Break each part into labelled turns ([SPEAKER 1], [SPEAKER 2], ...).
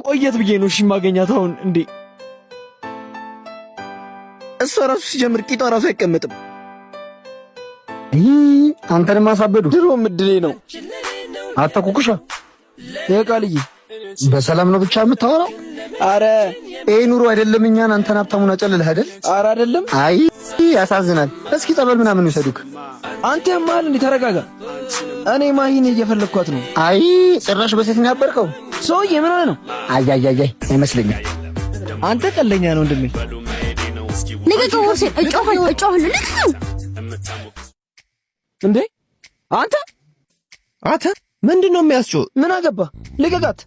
[SPEAKER 1] ለማቆየት ብዬ ነው እሺ ማገኛት አሁን እንዴ እሷ ራሱ ሲጀምር ቂጧ ራሱ አይቀመጥም
[SPEAKER 2] አንተን ማሳበዱ
[SPEAKER 1] ድሮ ምድሌ ነው
[SPEAKER 2] አታኩኩሻ
[SPEAKER 1] የቃልዬ
[SPEAKER 2] በሰላም ነው ብቻ የምታወራው
[SPEAKER 1] አረ
[SPEAKER 2] ኑሮ አይደለም እኛን አንተን ሀብታሙን አጨልልህ አይደል
[SPEAKER 1] አረ አይደለም
[SPEAKER 2] አይ ያሳዝናል እስኪ ጠበል ምናምን ይሰዱክ
[SPEAKER 1] አንተ ማል እንዴ ተረጋጋ እኔ ማሂን እየፈለኳት ነው
[SPEAKER 2] አይ ጭራሽ በሴት ነው ያበርከው
[SPEAKER 1] ሰውዬ ምን ሆነ ነው
[SPEAKER 2] አይ አይመስልኝም
[SPEAKER 1] አንተ ቀለኛ ነው እንደም
[SPEAKER 3] ንገረው ወርሴ እጮህ ልክው
[SPEAKER 1] እንዴ አንተ
[SPEAKER 4] ምንድነው የሚያስጨው
[SPEAKER 1] ምን አገባ ልቀቃት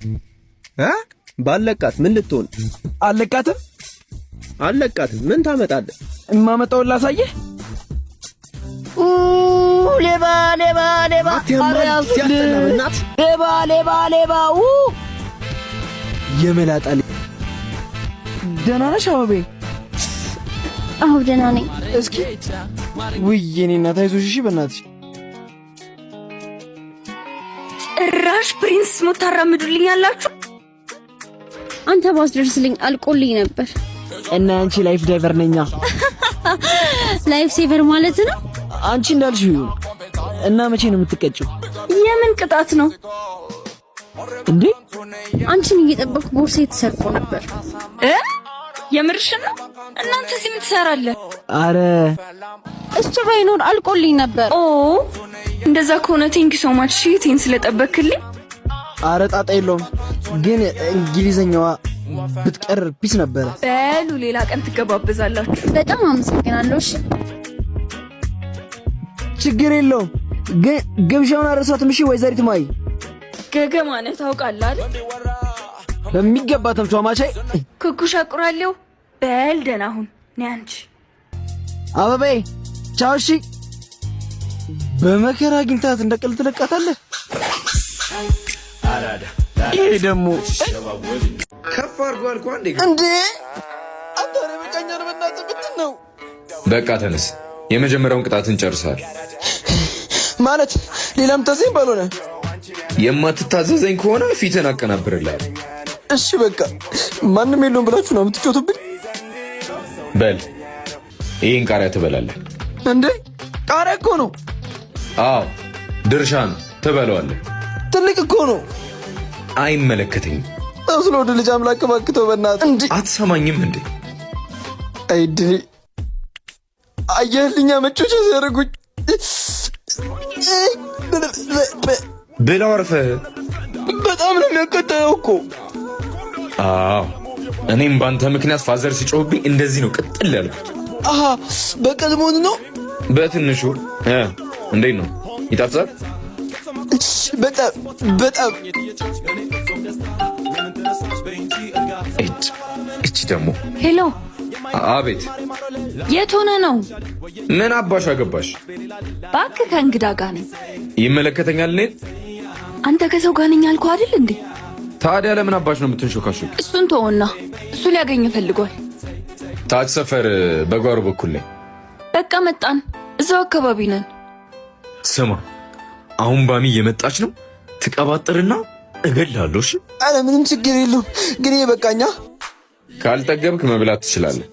[SPEAKER 4] ባለቃት ምን ልትሆን አለቃትም ምን ታመጣለህ
[SPEAKER 1] እማመጣው ላሳየህ
[SPEAKER 3] ሌባ
[SPEAKER 1] የመላጣ ደህና ነሽ አበቤ
[SPEAKER 3] አዎ ደህና ነኝ
[SPEAKER 1] እስኪ ውይ የኔ እናት አይዞሽ እሺ በእናትሽ
[SPEAKER 3] ራሽ ፕሪንስ ሞታራምዱልኝ አላችሁ አንተ ባስደርስልኝ አልቆልኝ ነበር
[SPEAKER 1] እና አንቺ ላይፍ ዳይቨር ነኛ
[SPEAKER 3] ላይፍ ሴቨር ማለት ነው
[SPEAKER 1] አንቺ እንዳልሽ ይሁን እና መቼ ነው የምትቀጭው
[SPEAKER 3] የምን ቅጣት ነው
[SPEAKER 1] እንዴ
[SPEAKER 3] አንቺን እየጠበቅኩ ቦርሳዬ ተሰርቆ ነበር
[SPEAKER 5] የምርሽ ነው እናንተ እዚህ ምን ትሰራለህ
[SPEAKER 1] አረ
[SPEAKER 3] እሱ ባይኖር አልቆልኝ ነበር
[SPEAKER 5] እንደዛ ከሆነ ቴንክ ዩ ሶ ማች ሺቲን ስለጠበክልኝ
[SPEAKER 1] አረ ጣጣ የለውም ግን እንግሊዘኛዋ ብትቀር ፒስ ነበር
[SPEAKER 5] በሉ ሌላ ቀን ትገባበዛላችሁ
[SPEAKER 3] በጣም አመሰግናለሁ እሺ
[SPEAKER 1] ችግር የለውም ግን ግብዣውን አረሳትም እሺ ወይዘሪት ማይ
[SPEAKER 5] ገገማ ነህ ታውቃለህ አይደል
[SPEAKER 1] በሚገባ ተምቷ ማቻይ
[SPEAKER 5] ኩኩሻ ቁራሌው በል ደህና ሁን ነንቺ
[SPEAKER 1] አበቤ ቻው እሺ በመከራ ግንታት እንደቀል ትለቃታለህ ይሄ ደግሞ
[SPEAKER 4] ከፍ አድርጎ አልኩ
[SPEAKER 1] እንዴ አታረ በቃኛር በእናትህ ምንድን ነው
[SPEAKER 6] በቃ ተነስ የመጀመሪያውን ቅጣትን ጨርሳል
[SPEAKER 1] ማለት ሌላም ተዘኝ ባልሆነ
[SPEAKER 6] የማትታዘዘኝ ከሆነ ፊትን አቀናብርልሃል
[SPEAKER 1] እሺ በቃ ማንንም የለውም ብላችሁ ነው የምትጮቱብኝ
[SPEAKER 6] በል ይሄን ቃሪያ ትበላለህ
[SPEAKER 1] እንዴ ቃሪያ እኮ ነው
[SPEAKER 6] አዎ ድርሻን ትበለዋለህ
[SPEAKER 1] ትልቅ እኮ ነው
[SPEAKER 6] አይመለከተኝም
[SPEAKER 1] አስሎ ወደ ልጅ አምላክ ባክተው በእናትህ እንዴ
[SPEAKER 6] አትሰማኝም እንዴ
[SPEAKER 1] አይዴ አየህልኛ መጮቻ ሲያደርጉኝ
[SPEAKER 6] ብለው አርፈህ
[SPEAKER 1] በጣም ነው የሚያቀጣየው እኮ
[SPEAKER 6] አዎ እኔም ባንተ ምክንያት ፋዘር ሲጮህብኝ እንደዚህ ነው ቅጥል ያልኩት
[SPEAKER 1] አሃ በቀድሞን ነው
[SPEAKER 6] በትንሹ እንዴት ነው ይጣፍጣል
[SPEAKER 1] በጣም
[SPEAKER 6] እቺ ደግሞ
[SPEAKER 5] ሄሎ
[SPEAKER 6] አቤት
[SPEAKER 5] የት ሆነ ነው
[SPEAKER 6] ምን አባሽ አገባሽ
[SPEAKER 5] እባክህ ከእንግዳ ጋር ነኝ
[SPEAKER 6] ይመለከተኛል እኔ
[SPEAKER 5] አንተ ከሰው ጋር ነኝ አልኩህ አይደል እንዴ
[SPEAKER 6] ታዲያ ለምን አባሽ ነው የምትንሾካሾው
[SPEAKER 5] እሱን ተወውና እሱ ሊያገኝ ፈልጓል
[SPEAKER 6] ታች ሰፈር በጓሮ በኩል ነኝ
[SPEAKER 5] በቃ መጣን እዛው አካባቢ ነን
[SPEAKER 6] ስማ አሁን ባሚ እየመጣች ነው ትቀባጥርና እገላለሁ እሺ
[SPEAKER 1] አረ ምንም ችግር የለውም ግን ይበቃኛ
[SPEAKER 6] ካልጠገብክ መብላት ትችላለህ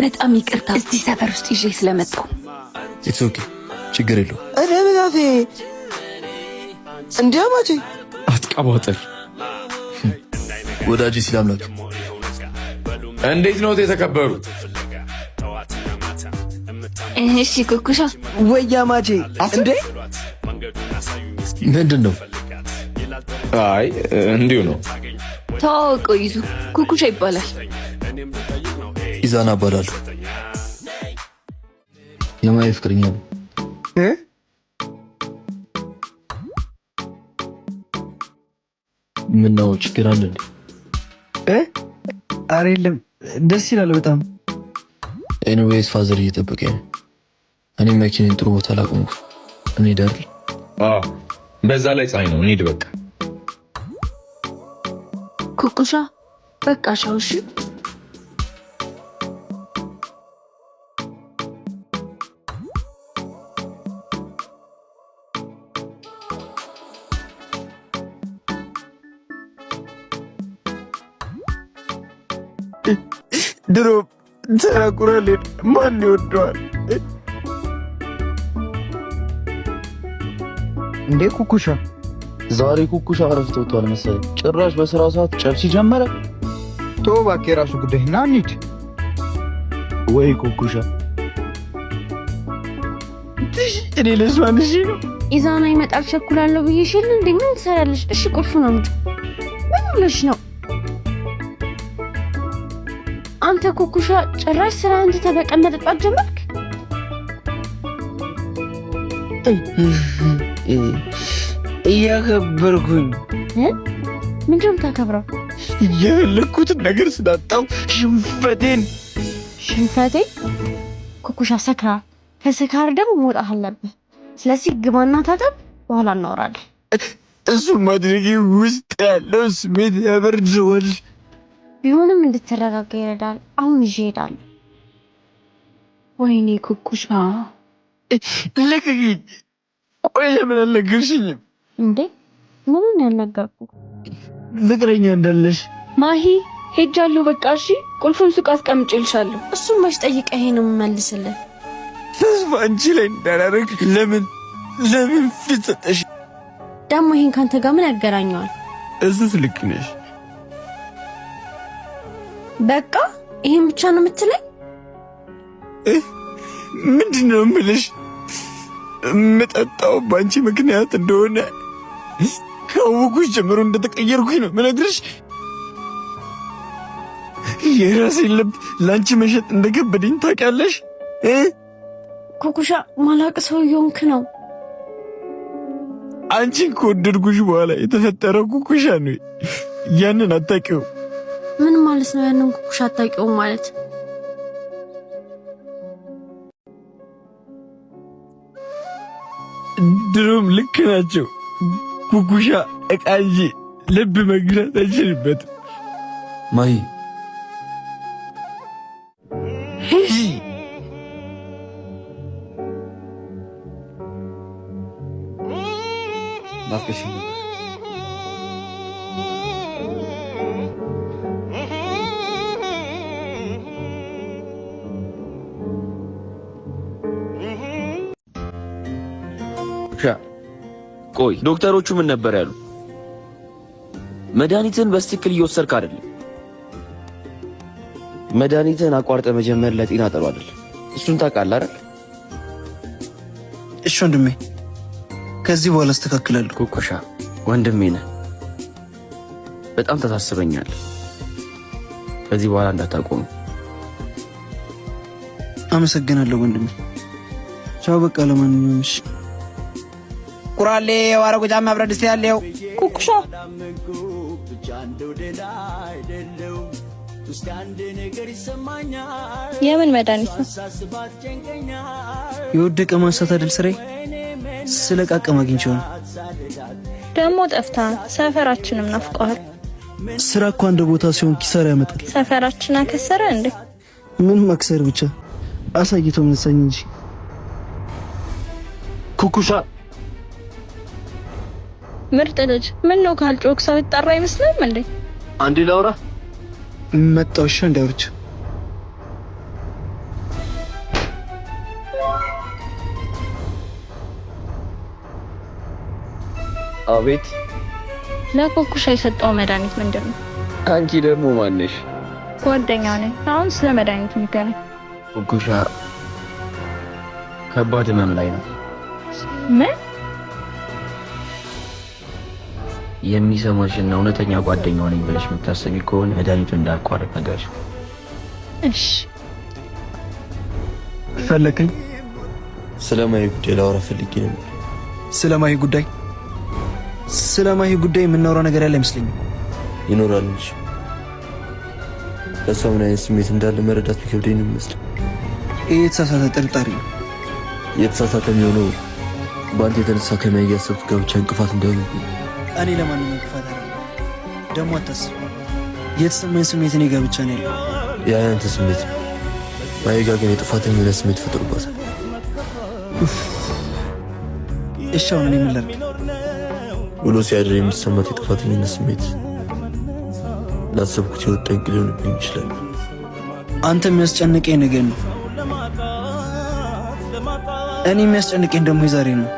[SPEAKER 5] በጣም ይቅርታ እዚህ ሰፈር ውስጥ ይዤ ስለመጣሁ
[SPEAKER 4] ኢትስ ኦኬ ችግር የለውም
[SPEAKER 1] አረ ምናፌ እንዲያማቼ
[SPEAKER 6] አትቀባጥር
[SPEAKER 4] ወዳጄ ሲላምላክ
[SPEAKER 6] እንዴት ነው የተከበሩት
[SPEAKER 5] እሺ ኩኩሻ
[SPEAKER 1] ወያማቼ እንዴ
[SPEAKER 4] ምንድነው
[SPEAKER 6] አይ እንዲሁ ነው
[SPEAKER 5] ተዋወቀው ይዙ ኩኩሻ ይባላል
[SPEAKER 4] ኢዛና እባላለሁ የማይ ፍቅረኛ ነው ምን ነው ችግር አለ እንዴ
[SPEAKER 1] አረ የለም ደስ ይላል በጣም
[SPEAKER 4] ኤኒዌይስ ፋዘር እየጠበቀኝ ነው እኔ መኪናን ጥሩ ቦታ ላቆምኩ እኔ ዳር
[SPEAKER 6] በዛ ላይ ፀሐይ ነው እንሂድ በቃ
[SPEAKER 5] ኩኩሻ በቃ ሻውሽ
[SPEAKER 2] ድሮ ተናቁረልን ማን ይወደዋል እንዴ? ኩኩሻ
[SPEAKER 4] ዛሬ ኩኩሻ አረፍት ወጥቷል መሰለኝ። ጭራሽ በስራ ሰዓት ጨብሲ ጀመረ።
[SPEAKER 2] ተው እባክህ የራሱ ጉዳይ ና እንሂድ።
[SPEAKER 4] ወይ ኩኩሻ
[SPEAKER 2] እኔ ለሷን እሺ ነው
[SPEAKER 3] ኢዛና ይመጣል ቸኩላለሁ ብዬሽ የለ እንዴ? ምን ትሰራለሽ? እሺ ቁልፉን አምጪ። ምን ብለሽ ነው አንተ ኩኩሻ? ጭራሽ ስራ አንተ ተበቀመጥጣት ጀመርክ።
[SPEAKER 2] እያከበርኩኝ
[SPEAKER 3] ምንድነው ታከብረው?
[SPEAKER 2] የፈለኩትን ነገር ስላጣው ሽንፈቴን
[SPEAKER 3] ኩኩሻ ሰክራ ከስካር ደግሞ መውጣት አለብህ። ስለዚህ ግባና ታጠብ፣ በኋላ እናወራለን።
[SPEAKER 2] እሱ ማድረጌ ውስጥ ያለው ስሜት ያበርደዋል።
[SPEAKER 3] ቢሆንም እንድትረጋጋ ይረዳል። አሁን ይዤ እሄዳለሁ።
[SPEAKER 5] ወይኔ ኩኩሻ
[SPEAKER 2] ልቀቂኝ። ቆይ ለምን አልነገርሽኝም
[SPEAKER 3] እንዴ? ምኑን ያልነገርኩህ?
[SPEAKER 2] ፍቅረኛ እንዳለሽ
[SPEAKER 5] ማሂ ሄጃለሁ። በቃ እሺ፣ ቁልፉን ሱቅ አስቀምጬልሻለሁ።
[SPEAKER 3] እሱን መች ጠይቀህ ነው የምመልስልህ?
[SPEAKER 2] ተስፋ አንቺ ላይ እንዳላረግ ለምን ፊት ሰጠሽ?
[SPEAKER 3] ደግሞ ይሄን ካንተ ጋር ምን ያገናኘዋል?
[SPEAKER 2] እሱስ ልክ ነሽ።
[SPEAKER 3] በቃ ይሄን ብቻ ነው የምትለኝ?
[SPEAKER 2] ምንድነው የምልሽ? የምጠጣው በአንቺ ምክንያት እንደሆነ ካወኩሽ ጀምሮ እንደተቀየርኩኝ ነው የምነግርሽ። የራሴን ልብ ለአንቺ መሸጥ እንደከበደኝ ታውቂያለሽ።
[SPEAKER 3] ኩኩሻ ማላቅ ሰው እየሆንክ ነው።
[SPEAKER 2] አንቺን ከወደድኩሽ በኋላ የተፈጠረው ኩኩሻ ነው። ያንን አታውቂውም።
[SPEAKER 3] ምን ማለት ነው? ያንን ኩኩሻ አታውቂውም ማለት?
[SPEAKER 2] ድሮም ልክ ናቸው። ኩኩሻ ዕቃ እንጂ ልብ መግዛት አይችልበትም።
[SPEAKER 4] ማሂ ናፍቀሽኝ ነበር።
[SPEAKER 7] ቆይ ዶክተሮቹ ምን ነበር ያሉ? መድኃኒትን በስትክክል እየወሰድክ አይደለም። መድኃኒትን አቋርጠ መጀመር ለጤና ጥሩ አይደለም። እሱን ታውቃለህ አይደል?
[SPEAKER 1] እሺ ወንድሜ፣ ከዚህ በኋላ አስተካክላለሁ።
[SPEAKER 7] ኩኩሻ ወንድሜ ነህ። በጣም ተሳስበኛል። ከዚህ በኋላ እንዳታቆም።
[SPEAKER 1] አመሰግናለሁ ወንድሜ። ቻው። በቃ ለማንኛውም እሺ።
[SPEAKER 2] ቁራሌ ዋረጉ ጫማ ብረት ድስት ያለው
[SPEAKER 3] ኩኩሻ
[SPEAKER 5] የምን መድኃኒት ነው?
[SPEAKER 1] የወደቀ ማንሳት አይደል ስራዬ? ስለቃቀም አግኝቼው ነው።
[SPEAKER 5] ደግሞ ጠፍተሃል። ሰፈራችንም ናፍቀዋል።
[SPEAKER 1] ስራ እኮ አንድ ቦታ ሲሆን ኪሳራ ያመጣል።
[SPEAKER 5] ሰፈራችን አከሰረ እንዴ?
[SPEAKER 1] ምን መክሰር ብቻ አሳይቶ ምንሳኝ እንጂ።
[SPEAKER 4] ኩኩሻ
[SPEAKER 5] ምርጥ ልጅ። ምን ነው ካልጮክ ሰው ይጣራ አይመስልም እንዴ?
[SPEAKER 4] አንዴ ላውራ
[SPEAKER 1] መጣው። እሺ እንዳውርች
[SPEAKER 4] አቤት።
[SPEAKER 5] ለኩኩሻ የሰጠው መድኃኒት ምንድን ነው?
[SPEAKER 7] አንቺ ደግሞ ማነሽ?
[SPEAKER 5] ጓደኛው ነኝ። አሁን ስለ መድኃኒቱ ንገረኝ።
[SPEAKER 7] ኩኩሻ ከባድ ህመም ላይ ነው።
[SPEAKER 5] ምን?
[SPEAKER 7] የሚሰማሽና እውነተኛ ጓደኛው ነኝ ብለሽ የምታስቢ ከሆነ መድኃኒቱን እንዳቋረጥ ነገርሽ።
[SPEAKER 5] እሺ
[SPEAKER 1] ፈለከኝ?
[SPEAKER 4] ስለማይ ጉዳይ ላወራ ፈልጌ ነበር።
[SPEAKER 1] ስለማይ ጉዳይ የምናወራው ነገር ያለ አይመስለኝም።
[SPEAKER 4] ይኖራል እንጂ ለሷ ምን አይነት ስሜት እንዳለ መረዳት ቢከብደኝ ነው የሚመስለው።
[SPEAKER 1] ይሄ የተሳሳተ ጥርጣሬ ነው።
[SPEAKER 4] የተሳሳተ የሚሆነው በአንተ የተነሳ ከሚያያሰብኩት ጋብቻ እንቅፋት እንዳይሆንብኝ።
[SPEAKER 1] እኔ ለማንም እንቅፋት አይደለም። ደግሞ አታስብ፣ የተሰማኝ ስሜት እኔ ጋር ብቻ ነው ያለው።
[SPEAKER 4] ያ ያንተ ስሜት ነው። ማይጋ ግን የጥፋተኝነት ስሜት ፈጥሮባታል።
[SPEAKER 1] እሺ አሁን እኔ ምን ላድርግ?
[SPEAKER 4] ውሎ ሲያድር የሚሰማት የጥፋተኝነት ስሜት ላሰብኩት የወጣ እንቅል ሊሆንብኝ ይችላል።
[SPEAKER 1] አንተ የሚያስጨንቀኝ ነገር ነው። እኔ የሚያስጨንቀኝ ደግሞ የዛሬ ነው።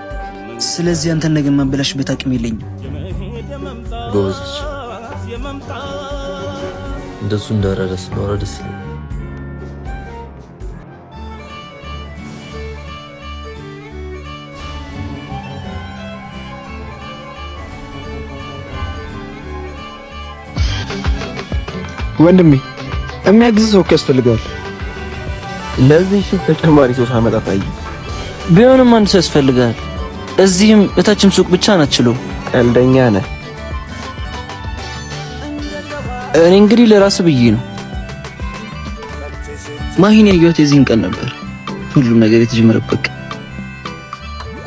[SPEAKER 1] ስለዚህ አንተን ነገር ማበላሽበት አቅም የለኝም።
[SPEAKER 4] ጎበዝ እንደሱ እንዳረደስ ነው ረደስ
[SPEAKER 2] ወንድሜ የሚያግዝ ሰው ያስፈልጋል።
[SPEAKER 7] ለዚህ ተጨማሪ ሰው ሳመጣ ታይ
[SPEAKER 1] ቢሆንም አንድ ሰው ያስፈልጋል። እዚህም እታችም ሱቅ ብቻ ናችለው።
[SPEAKER 7] ቀልደኛ ነህ።
[SPEAKER 1] እኔ እንግዲህ ለራስ ብዬ ነው። ማሂን ያየኋት የዚህን ቀን ነበር ሁሉም ነገር የተጀመረበት።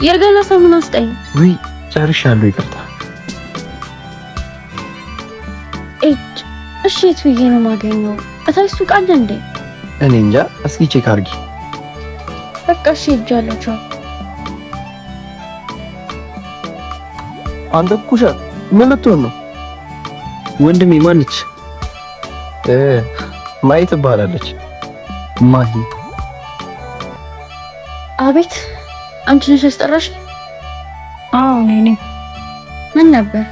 [SPEAKER 3] የገና ሳሙና ስጠኝ።
[SPEAKER 7] ወይ ጨርሻለሁ፣ ይቅርታ።
[SPEAKER 3] እሺ የት ብዬ ነው የማገኘው? እታች ሱቅ አለ እንዴ?
[SPEAKER 7] እኔ እንጃ፣ እስኪ ቼክ አድርጊ።
[SPEAKER 3] በቃ እሺ ሄጃለሁ።
[SPEAKER 7] አንተ ኩሻ ምን ልትሆን ነው?
[SPEAKER 1] ወንድሜ ማነች?
[SPEAKER 7] ማሂ ትባላለች።
[SPEAKER 1] ማሂ?
[SPEAKER 3] አቤት፣ አንቺ ነሽ ያስጠራሽ? አዎ እኔ ነኝ። ምን ነበር?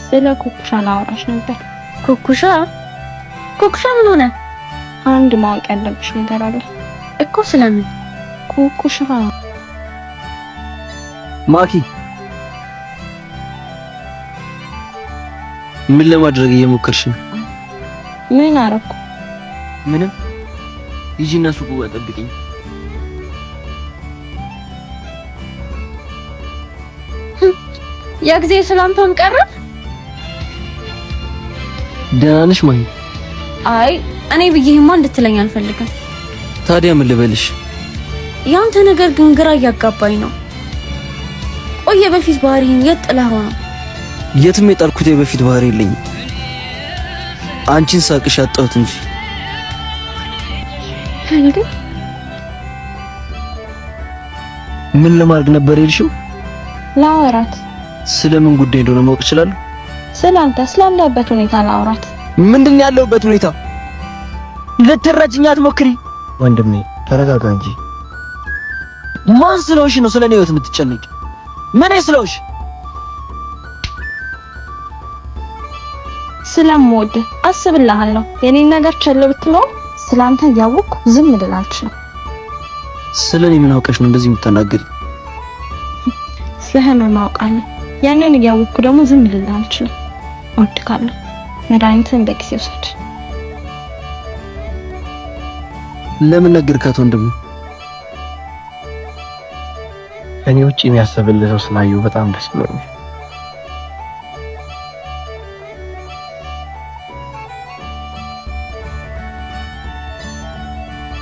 [SPEAKER 3] ስለ ኩኩሻ ላወራሽ ነበር። ኩኩሻ ምን ሆነ? አንድ ማወቅ ያለብሽ ነገር አለ እኮ። ስለምን? ኩኩሻ
[SPEAKER 1] ማኪ ምን ለማድረግ እየሞከርሽ ነው?
[SPEAKER 3] ምን አረኩ?
[SPEAKER 1] ምንም። ሂጂና ሱቁ ጋር ጠብቂኝ።
[SPEAKER 3] ያ ጊዜ ሰላምታውን ቀረ።
[SPEAKER 1] ደህና ነሽ ማሂ?
[SPEAKER 3] አይ እኔ ብዬሽማ እንድትለኝ አልፈልግም።
[SPEAKER 1] ታዲያ ምን ልበልሽ?
[SPEAKER 3] ያንተ ነገር ግን ግራ እያጋባኝ ነው። ቆየ በፊት ባህሪህን የት ጥለኸው ነው?
[SPEAKER 1] የትም የጣልኩት የበፊት ባህሪ የለኝም። አንቺን ሳቅሽ አጣሁት እንጂ።
[SPEAKER 3] እንዴ
[SPEAKER 1] ምን ለማድረግ ነበር የልሽው?
[SPEAKER 3] ላወራት።
[SPEAKER 1] ስለምን ጉዳይ እንደሆነ ማወቅ እችላለሁ?
[SPEAKER 3] ስላንተ ስላለበት ሁኔታ ላወራት።
[SPEAKER 1] ምንድን ነው ያለሁበት ሁኔታ? ልትረጅኝ አትሞክሪ።
[SPEAKER 7] ወንድሜ ተረጋጋ እንጂ።
[SPEAKER 1] ማን ስለሆንሽ ነው ስለኔ ህይወት የምትጨነቂ? ምን ስለሆንሽ?
[SPEAKER 3] ስለምወድ አስብልሃለሁ። የኔን ነገር ቸል ብትለው ስላንተ እያወቅሁ ዝም ልል አልችልም።
[SPEAKER 1] ስለኔ ምን አውቀሽ ነው እንደዚህ የምትናገሪ?
[SPEAKER 3] ስለህመም አውቃለሁ። ያንን እያወቅሁ ደግሞ ዝም ልል አልችልም። እወድካለሁ። መድኃኒትን በጊዜ ውሰድ።
[SPEAKER 1] ለምን ነገርካት ወንድሜ?
[SPEAKER 7] እኔ ውጪ የሚያስብልህ ሰው ስላየሁ በጣም ደስ ብሎኛል።